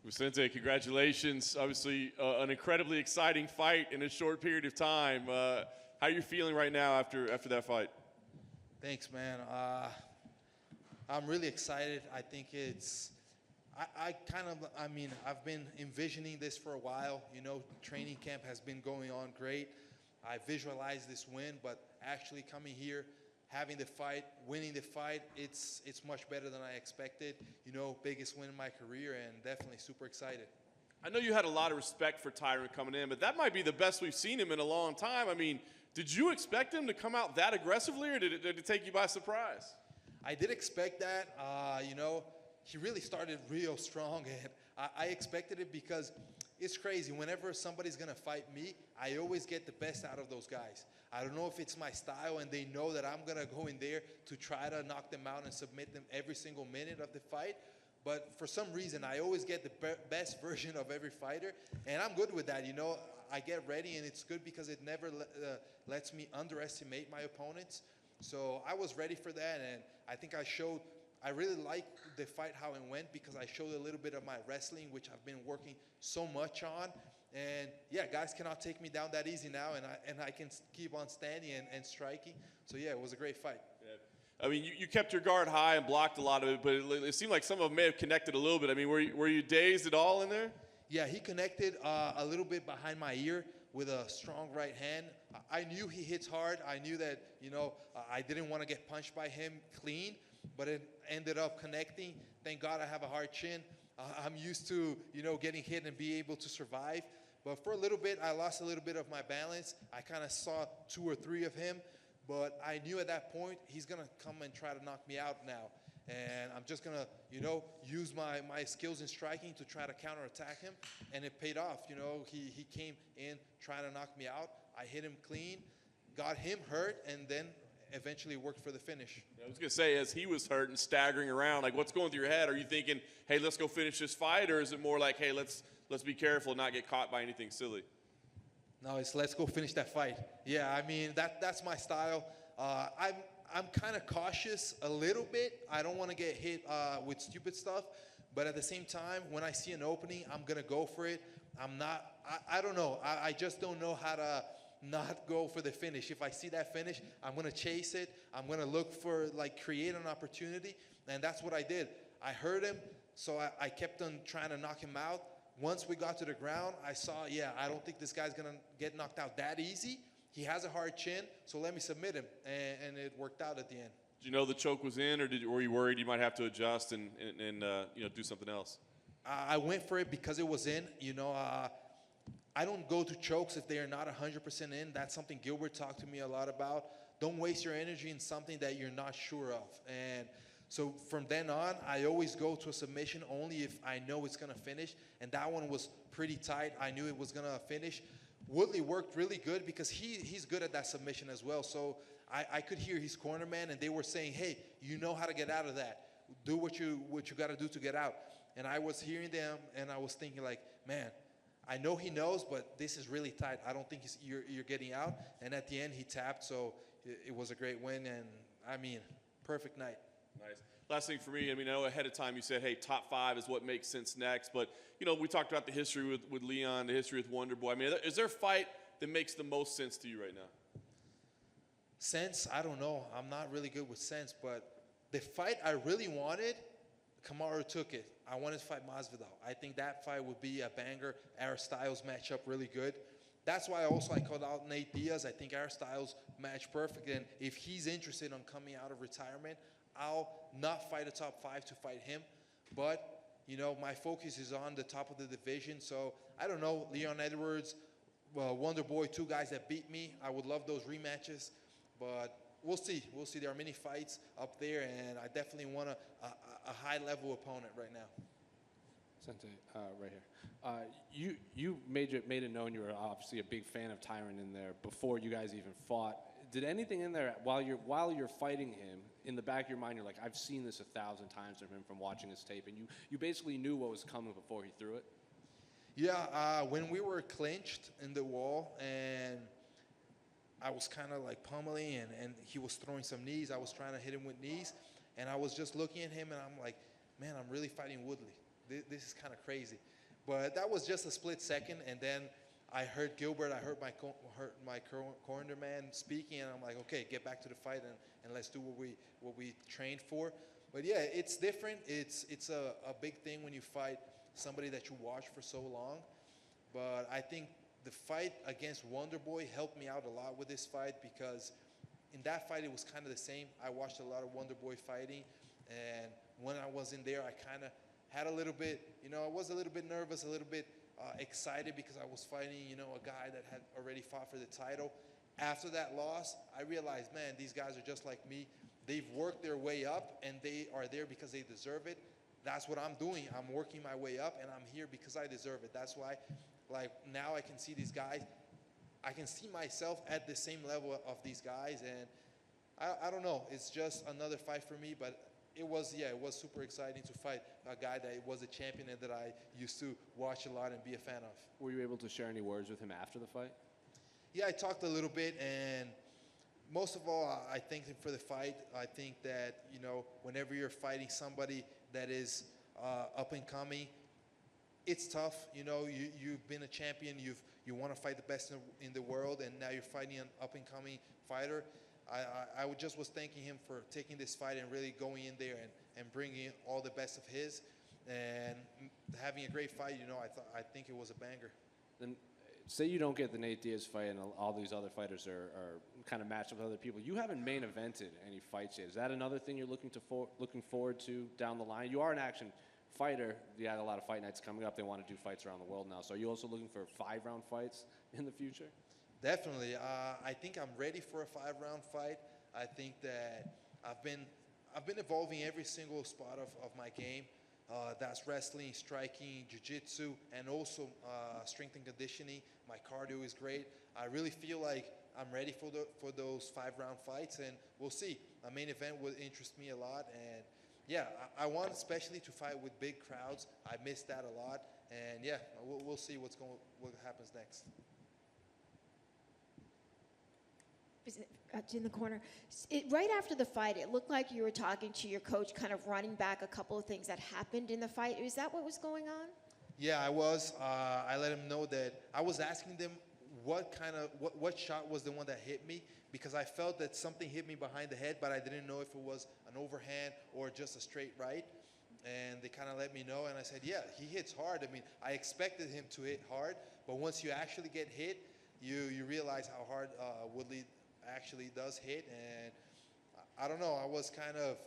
Vicente, congratulations. Obviously, an incredibly exciting fight in a short period of time. How are you feeling right now after that fight? Thanks, man. I'm really excited. I think I've been envisioning this for a while. You know, training camp has been going on great. I visualized this win, but actually coming here, having the fight, winning the fight, it's much better than I expected. You know, biggest win in my career, and definitely super excited. I know you had a lot of respect for Tyron coming in, but that might be the best we've seen him in a long time. I mean, did you expect him to come out that aggressively, or did it take you by surprise? I did expect that. You know, he really started real strong, and I expected it because it's crazy. Whenever somebody's going to fight me, I always get the best out of those guys. I don't know if it's my style, and they know that I'm going to go in there to try to knock them out and submit them every single minute of the fight. But for some reason, I always get the best version of every fighter, and I'm good with that. You know, I get ready, and it's good because it never lets me underestimate my opponents. So I was ready for that, and I think I really liked the fight, how it went, because I showed a little bit of my wrestling, which I've been working so much on. And yeah, guys cannot take me down that easy now, and I can keep on standing and striking. So yeah, it was a great fight. Yeah. I mean, you kept your guard high and blocked a lot of it, but it seemed like some of them may have connected a little bit. I mean, were you dazed at all in there? Yeah, he connected a little bit behind my ear with a strong right hand. I knew he hits hard. I knew that, you know, I didn't want to get punched by him clean, but it ended up connecting. Thank God I have a hard chin. I'm used to, you know, getting hit and be able to survive. But for a little bit, I lost a little bit of my balance. I kind of saw 2 or 3 of him, but I knew at that point he's going to come and try to knock me out now. And I'm just going to, you know, use my skills in striking to try to counterattack him. And it paid off. You know, he came in trying to knock me out. I hit him clean, got him hurt, and then eventually worked for the finish. I was going to say, as he was hurt and staggering around, like, what's going through your head? Are you thinking, hey, let's go finish this fight? Or is it more like, hey, let's be careful and not get caught by anything silly? No, it's let's go finish that fight. Yeah, I mean, that's my style. I'm kind of cautious a little bit. I don't want to get hit with stupid stuff. But at the same time, when I see an opening, I'm going to go for it. I don't know. I just don't know how to not go for the finish. If I see that finish, I'm going to chase it. I'm going to look for, like, create an opportunity. And that's what I did. I heard him, so I kept on trying to knock him out. Once we got to the ground, I saw, yeah, I don't think this guy's going to get knocked out that easy. He has a hard chin, so let me submit him. And it worked out at the end. Did you know the choke was in, or were you worried you might have to adjust and you know, do something else? I went for it because it was in. You know, I don't go to chokes if they are not 100% in. That's something Gilbert talked to me a lot about. Don't waste your energy in something that you're not sure of. And so from then on, I always go to a submission only if I know it's going to finish. And that one was pretty tight. I knew it was going to finish. Woodley worked really good because he's good at that submission as well. So I could hear his corner man, and they were saying, hey, you know how to get out of that. Do what you got to do to get out. And I was hearing them, and I was thinking, like, man, I know he knows, but this is really tight. I don't think you're getting out. And at the end, he tapped, so it was a great win. And, I mean, perfect night. Nice. Last thing for me, I mean, I know ahead of time you said, hey, top 5 is what makes sense next. But, you know, we talked about the history with Leon, the history with Wonder Boy. I mean, is there a fight that makes the most sense to you right now? Sense, I don't know. I'm not really good with sense. But the fight I really wanted, Kamaru took it. I wanted to fight Masvidal. I think that fight would be a banger. Our styles match up really good. That's why I called out Nate Diaz. I think our styles match perfect. And if he's interested in coming out of retirement, I'll not fight a top 5 to fight him. But, you know, my focus is on the top of the division. So, I don't know, Leon Edwards, Wonder Boy, 2 guys that beat me. I would love those rematches. But we'll see. We'll see. There are many fights up there, and I definitely want a high-level opponent right now. Vicente, right here. You made it known you were obviously a big fan of Tyron in there before you guys even fought. Did anything in there while you're fighting him, in the back of your mind, you're like, I've seen this 1,000 times from him from watching his tape, and you basically knew what was coming before he threw it? Yeah, when we were clinched in the wall, and I was kind of like pummeling, and he was throwing some knees. I was trying to hit him with knees, and I was just looking at him, and I'm like, man, I'm really fighting Woodley. this is kind of crazy. But that was just a split second, and then I heard Gilbert, I heard my corner man speaking, and I'm like, okay, get back to the fight and let's do what we trained for. But yeah, it's different. It's a big thing when you fight somebody that you watch for so long. But I think the fight against Wonderboy helped me out a lot with this fight, because in that fight it was kind of the same. I watched a lot of Wonderboy fighting, and when I was in there, I kind of had a little bit, I was a little bit nervous, a little bit excited, because I was fighting, a guy that had already fought for the title. After that loss, I realized, man, these guys are just like me. They've worked their way up, and they are there because they deserve it. That's what I'm doing. I'm working my way up, and I'm here because I deserve it. That's why, like, now I can see these guys. I can see myself at the same level of these guys, and I don't know. It's just another fight for me, but it was super exciting to fight a guy that was a champion and that I used to watch a lot and be a fan of. Were you able to share any words with him after the fight? Yeah, I talked a little bit, and most of all, I thanked him for the fight. I think that, whenever you're fighting somebody that is up and coming, it's tough. You've been a champion. You want to fight the best in the world, and now you're fighting an up and coming fighter. I was thanking him for taking this fight and really going in there and bringing all the best of his, and having a great fight. I think it was a banger. Then, say you don't get the Nate Diaz fight, and all these other fighters are kind of matched up with other people. You haven't main evented any fights yet. Is that another thing you're looking forward to down the line? You are an action fighter. You got a lot of fight nights coming up. They want to do fights around the world now. So are you also looking for 5-round fights in the future? Definitely. I think I'm ready for a 5-round fight. I think that I've been evolving every single spot of my game. That's wrestling, striking, jiu-jitsu, and also strength and conditioning. My cardio is great. I really feel like I'm ready for those 5-round fights, and we'll see. A main event would interest me a lot, and yeah, I want especially to fight with big crowds. I miss that a lot, and yeah, we'll see what happens next. In the corner. Right after the fight, it looked like you were talking to your coach, kind of running back a couple of things that happened in the fight. Is that what was going on? Yeah, I was. I let him know that I was asking them what shot was the one that hit me, because I felt that something hit me behind the head, but I didn't know if it was an overhand or just a straight right. And they kind of let me know, and I said, yeah, he hits hard. I mean, I expected him to hit hard, but once you actually get hit, you realize how hard Woodley actually does hit. And I don't know, I was kind of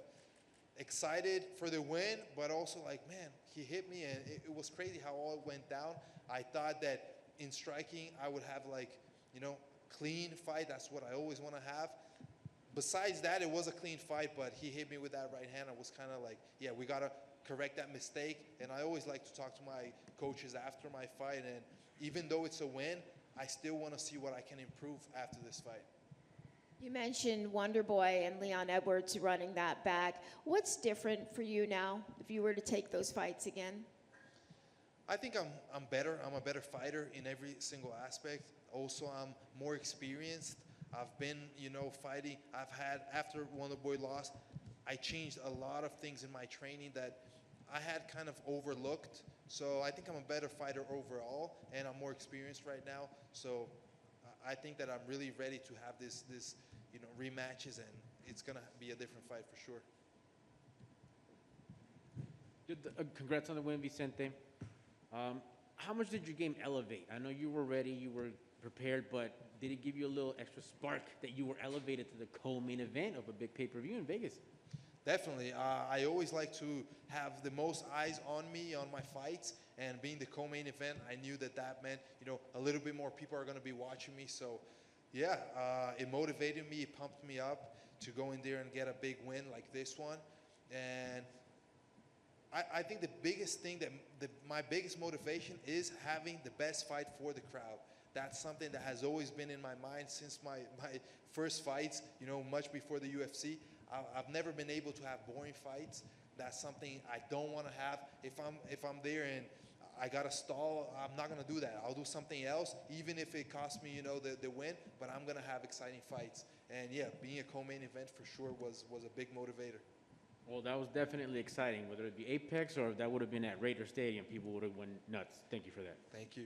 excited for the win, but also like, man, he hit me, and it was crazy how all it went down. I thought that in striking I would have clean fight. That's what I always want to have. Besides that, it was a clean fight, but he hit me with that right hand. I was kind of like, yeah, we got to correct that mistake. And I always like to talk to my coaches after my fight, and even though it's a win, I still want to see what I can improve after this fight. You mentioned Wonderboy and Leon Edwards running that back. What's different for you now if you were to take those fights again? I think I'm better. I'm a better fighter in every single aspect. Also, I'm more experienced. I've been, fighting. After Wonderboy lost, I changed a lot of things in my training that I had kind of overlooked. So I think I'm a better fighter overall, and I'm more experienced right now. So I think that I'm really ready to have this rematches, and it's gonna be a different fight for sure. Congrats on the win, Vicente. How much did your game elevate? I know you were ready, you were prepared, but did it give you a little extra spark that you were elevated to the co-main event of a big pay-per-view in Vegas? Definitely. I always like to have the most eyes on me, on my fights, and being the co-main event, I knew that meant, a little bit more people are going to be watching me. So, yeah, it motivated me, it pumped me up to go in there and get a big win like this one. And I think the biggest thing my biggest motivation is having the best fight for the crowd. That's something that has always been in my mind since my first fights, much before the UFC. I've never been able to have boring fights. That's something I don't want to have. If I'm there and I got to stall, I'm not going to do that. I'll do something else, even if it costs me, the win, but I'm going to have exciting fights. And yeah, being a co-main event for sure was a big motivator. Well, that was definitely exciting. Whether it be Apex or if that would have been at Raider Stadium, people would have went nuts. Thank you for that. Thank you.